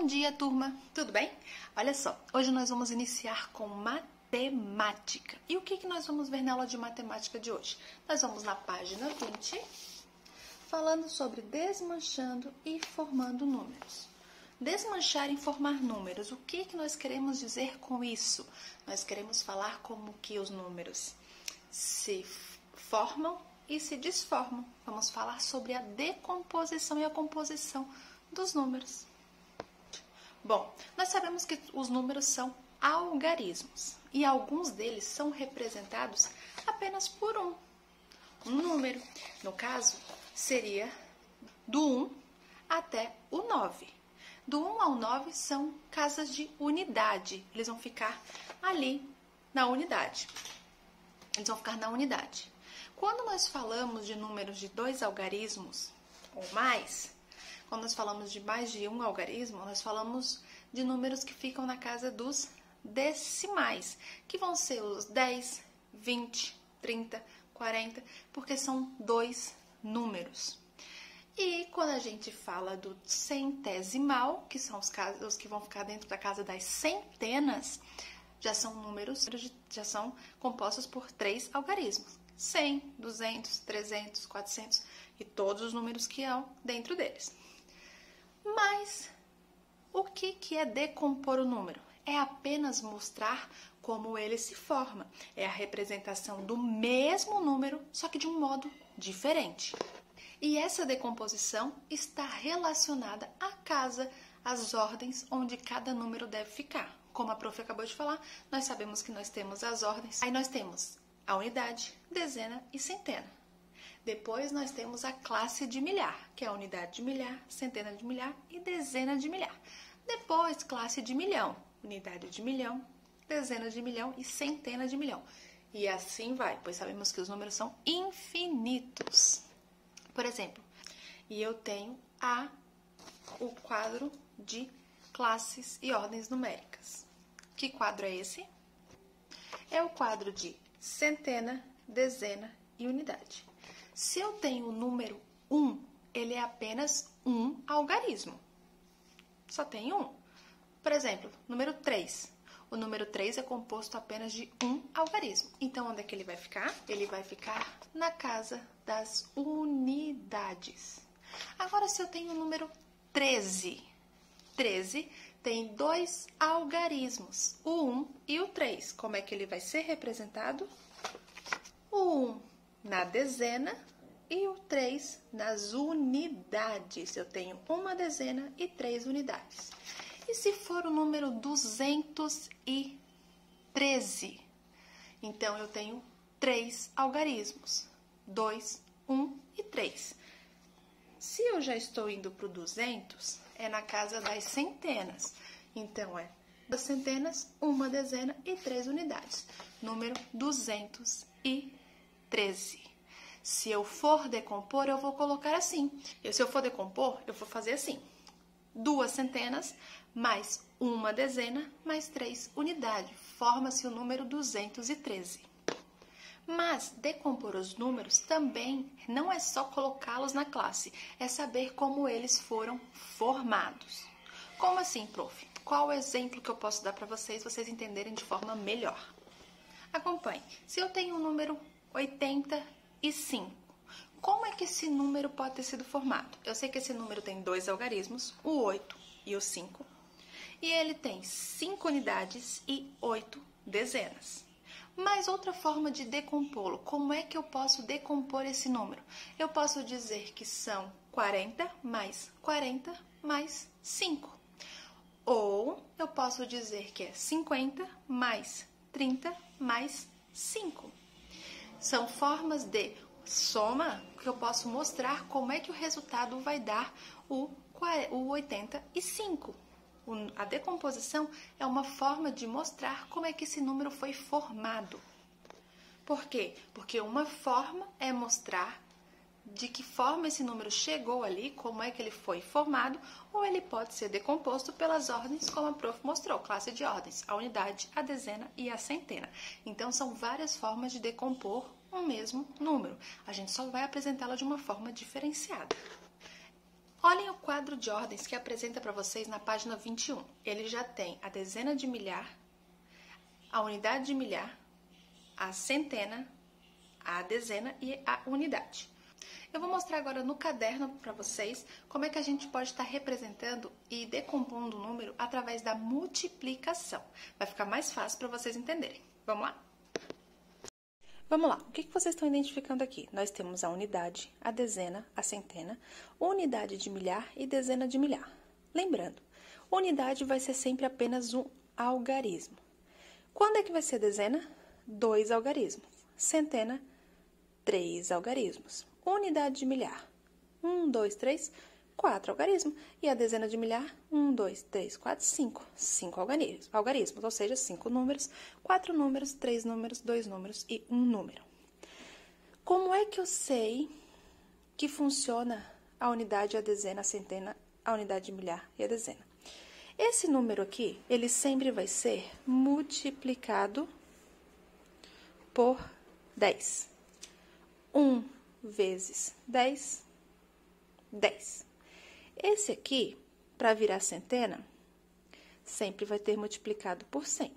Bom dia, turma! Tudo bem? Olha só, hoje nós vamos iniciar com matemática. E o que nós vamos ver na aula de matemática de hoje? Nós vamos na página 20, falando sobre desmanchando e formando números. Desmanchar e formar números. O que nós queremos dizer com isso? Nós queremos falar como que os números se formam e se desformam. Vamos falar sobre a decomposição e a composição dos números. Bom, nós sabemos que os números são algarismos e alguns deles são representados apenas por um número. No caso, seria do 1 até o 9. Do 1 ao 9 são casas de unidade. Eles vão ficar ali na unidade. Quando nós falamos de números de 2 algarismos ou mais, quando nós falamos de mais de um algarismo, nós falamos de números que ficam na casa dos decimais, que vão ser os 10, 20, 30, 40, porque são 2 números. E quando a gente fala do centesimal, que são os que vão ficar dentro da casa das centenas, já são números, já são compostos por 3 algarismos. 100, 200, 300, 400 e todos os números que há dentro deles. Mas o que é decompor o número? É apenas mostrar como ele se forma. É a representação do mesmo número, só que de um modo diferente. E essa decomposição está relacionada à casa, às ordens onde cada número deve ficar. Como a prof acabou de falar, nós sabemos que nós temos as ordens. Aí nós temos a unidade, dezena e centena. Depois nós temos a classe de milhar, que é a unidade de milhar, centena de milhar e dezena de milhar. Depois, classe de milhão, unidade de milhão, dezena de milhão e centena de milhão. E assim vai, pois sabemos que os números são infinitos. Por exemplo, e eu tenho o quadro de classes e ordens numéricas. Que quadro é esse? É o quadro de centena, dezena e unidade. Se eu tenho o número 1, ele é apenas um algarismo. Só tem um. Por exemplo, número 3. O número 3 é composto apenas de um algarismo. Então, onde é que ele vai ficar? Ele vai ficar na casa das unidades. Agora, se eu tenho o número 13. 13 tem 2 algarismos, o 1 e o 3. Como é que ele vai ser representado? O 1 na dezena e o 3 nas unidades. Eu tenho uma dezena e 3 unidades. E se for o número 213? Então, eu tenho 3 algarismos, 2, 1 e 3. Se eu já estou indo para o 200, é na casa das centenas. Então, é 2 centenas, uma dezena e 3 unidades. Número 213. Se eu for decompor, eu vou colocar assim. Se eu for decompor, eu vou fazer assim. 2 centenas mais uma dezena mais 3 unidades. Forma-se o número 213. Mas decompor os números também não é só colocá-los na classe, é saber como eles foram formados. Como assim, prof? Qual o exemplo que eu posso dar para vocês entenderem de forma melhor? Acompanhe. Se eu tenho o número 85, como é que esse número pode ter sido formado? Eu sei que esse número tem 2 algarismos, o 8 e o 5, e ele tem 5 unidades e 8 dezenas. Mas outra forma de decompô-lo, como é que eu posso decompor esse número? Eu posso dizer que são 40 mais 5. Ou eu posso dizer que é 50 mais 30 mais 5. São formas de soma que eu posso mostrar como é que o resultado vai dar o 85. A decomposição é uma forma de mostrar como é que esse número foi formado. Por quê? Porque uma forma é mostrar de que forma esse número chegou ali, como é que ele foi formado, ou ele pode ser decomposto pelas ordens, como a prof mostrou, classe de ordens, a unidade, a dezena e a centena. Então, são várias formas de decompor um mesmo número. A gente só vai apresentá-la de uma forma diferenciada. Olhem o quadro de ordens que apresenta para vocês na página 21. Ele já tem a dezena de milhar, a unidade de milhar, a centena, a dezena e a unidade. Eu vou mostrar agora no caderno para vocês como é que a gente pode estar representando e decompondo o número através da multiplicação. Vai ficar mais fácil para vocês entenderem. Vamos lá? Vamos lá, o que vocês estão identificando aqui? Nós temos a unidade, a dezena, a centena, unidade de milhar e dezena de milhar. Lembrando, unidade vai ser sempre apenas um algarismo. Quando é que vai ser dezena? 2 algarismos. Centena, 3 algarismos. Unidade de milhar, 1, 2, 3, 4 algarismos. E a dezena de milhar, 1, 2, 3, 4, 5. 5 algarismos, ou seja, 5 números, 4 números, 3 números, 2 números e 1 número. Como é que eu sei que funciona a unidade, a dezena, a centena, a unidade de milhar e a dezena? Esse número aqui, ele sempre vai ser multiplicado por 10. 1 vezes 10, 10. Esse aqui, para virar centena, sempre vai ter multiplicado por 100.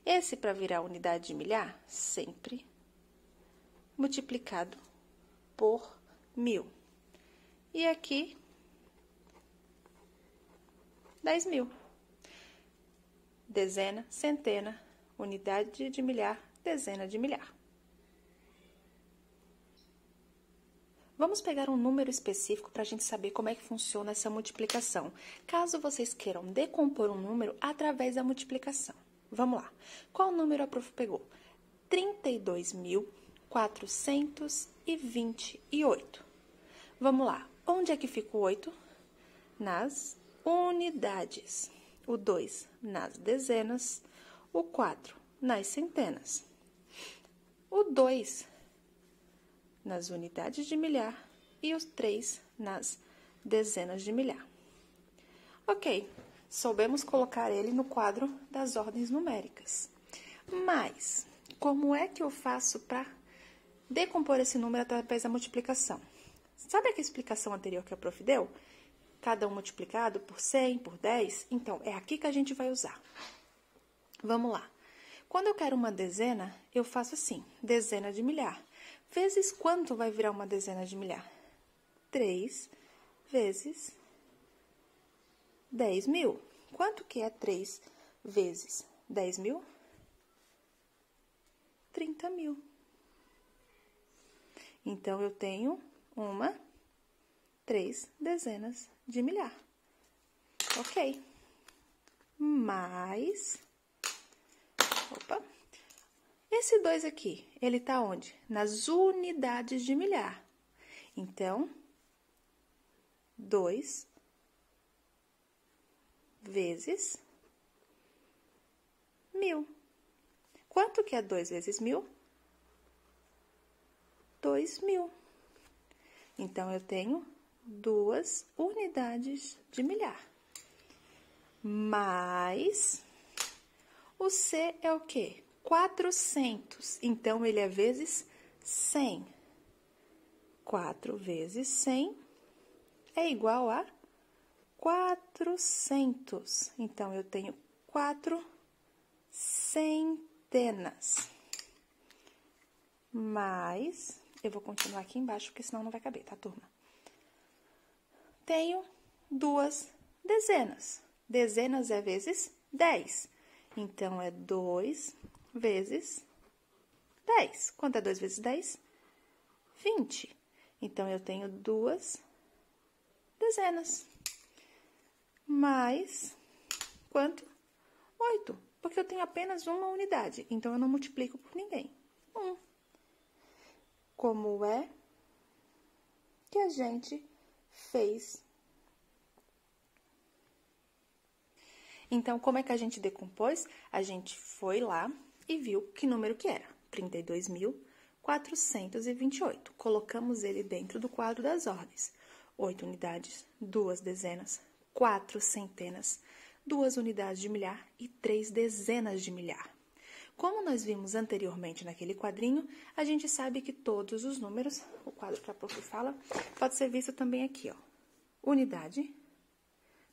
Esse, para virar unidade de milhar, sempre multiplicado por 1000. E aqui, 10.000. Dezena, centena, unidade de milhar, dezena de milhar. Vamos pegar um número específico para a gente saber como é que funciona essa multiplicação, caso vocês queiram decompor um número através da multiplicação. Vamos lá. Qual número a prof pegou? 32.428. Vamos lá. Onde é que fica o 8? Nas unidades. O 2 nas dezenas. O 4 nas centenas. O 2 nas unidades de milhar e os 3 nas dezenas de milhar. Ok, soubemos colocar ele no quadro das ordens numéricas. Mas, como é que eu faço para decompor esse número através da multiplicação? Sabe aquela explicação anterior que a prof deu? Cada um multiplicado por 100, por 10? Então, é aqui que a gente vai usar. Vamos lá. Quando eu quero uma dezena, eu faço assim, dezena de milhar. Vezes quanto vai virar uma dezena de milhar? 3 vezes 10.000. Quanto que é 3 vezes 10.000? 30.000. Então, eu tenho 3 dezenas de milhar. Ok. Mais... Opa! Esse 2 aqui, ele tá onde? Nas unidades de milhar. Então, 2 vezes 1000. Quanto que é 2 vezes 1000? 2.000. Então, eu tenho 2 unidades de milhar. Mais, o C é o quê? 400. Então, ele é vezes 100. 4 vezes 100 é igual a 400. Então, eu tenho 4 centenas. Mais, eu vou continuar aqui embaixo, porque senão não vai caber, tá, turma? Tenho 2 dezenas. Dezenas é vezes 10. Então, é 2 vezes 10. Quanto é 2 vezes 10? 20. Então, eu tenho 2 dezenas. Mais, quanto? 8. Porque eu tenho apenas uma unidade. Então, eu não multiplico por ninguém. 1. Como é que a gente fez? Então, como é que a gente decompôs? A gente foi lá e viu que número que era. 32.428. Colocamos ele dentro do quadro das ordens. 8 unidades, 2 dezenas, 4 centenas, 2 unidades de milhar e 3 dezenas de milhar. Como nós vimos anteriormente naquele quadrinho, a gente sabe que todos os números, o quadro que a prof fala, pode ser visto também aqui, ó. Unidade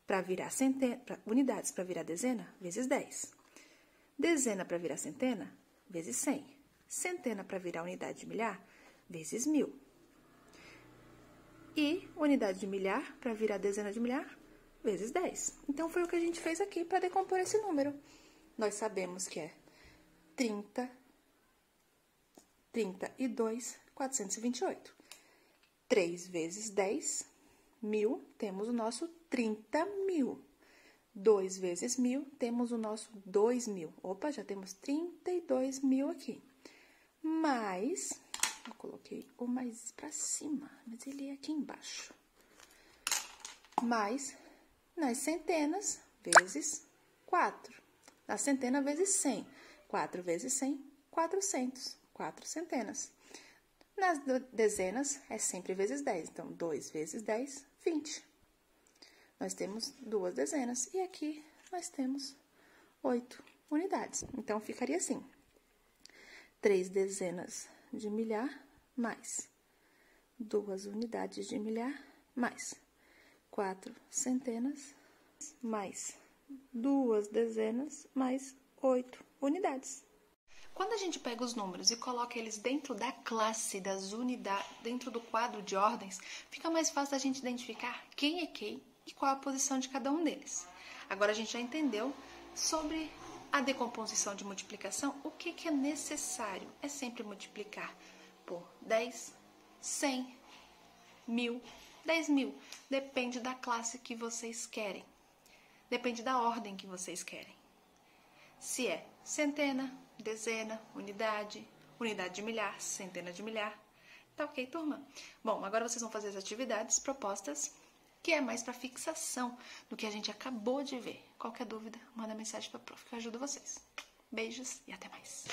para virar centena, unidades para virar dezena, vezes 10. Dezena para virar centena, vezes 100. Centena para virar unidade de milhar, vezes 1000. E unidade de milhar para virar dezena de milhar, vezes 10. Então, foi o que a gente fez aqui para decompor esse número. Nós sabemos que é 32.428. 3 vezes 10, 1000, temos o nosso 30.000. 2 vezes 1000, temos o nosso 2.000. Opa, já temos 32.000 aqui. Mais, eu coloquei o mais para cima, mas ele é aqui embaixo. Mais, nas centenas, vezes 4. Na centena, vezes 100. 4 vezes 100, 400. 4 centenas. Nas dezenas, é sempre vezes 10. Então, 2 vezes 10, 20. Nós temos 2 dezenas. E aqui, nós temos 8 unidades. Então, ficaria assim. 3 dezenas de milhar, mais 2 unidades de milhar, mais 4 centenas, mais 2 dezenas, mais 8 unidades. Quando a gente pega os números e coloca eles dentro da classe das unidades, dentro do quadro de ordens, fica mais fácil a gente identificar quem é quem e qual a posição de cada um deles. Agora a gente já entendeu sobre a decomposição de multiplicação. O que é necessário? É sempre multiplicar por 10, 100, 1000, 10.000. Depende da classe que vocês querem. Depende da ordem que vocês querem. Se é centena, dezena, unidade, unidade de milhar, centena de milhar. Tá ok, turma? Bom, agora vocês vão fazer as atividades propostas, que é mais para fixação do que a gente acabou de ver. Qualquer dúvida, manda mensagem para a prof, que eu ajudo vocês. Beijos e até mais.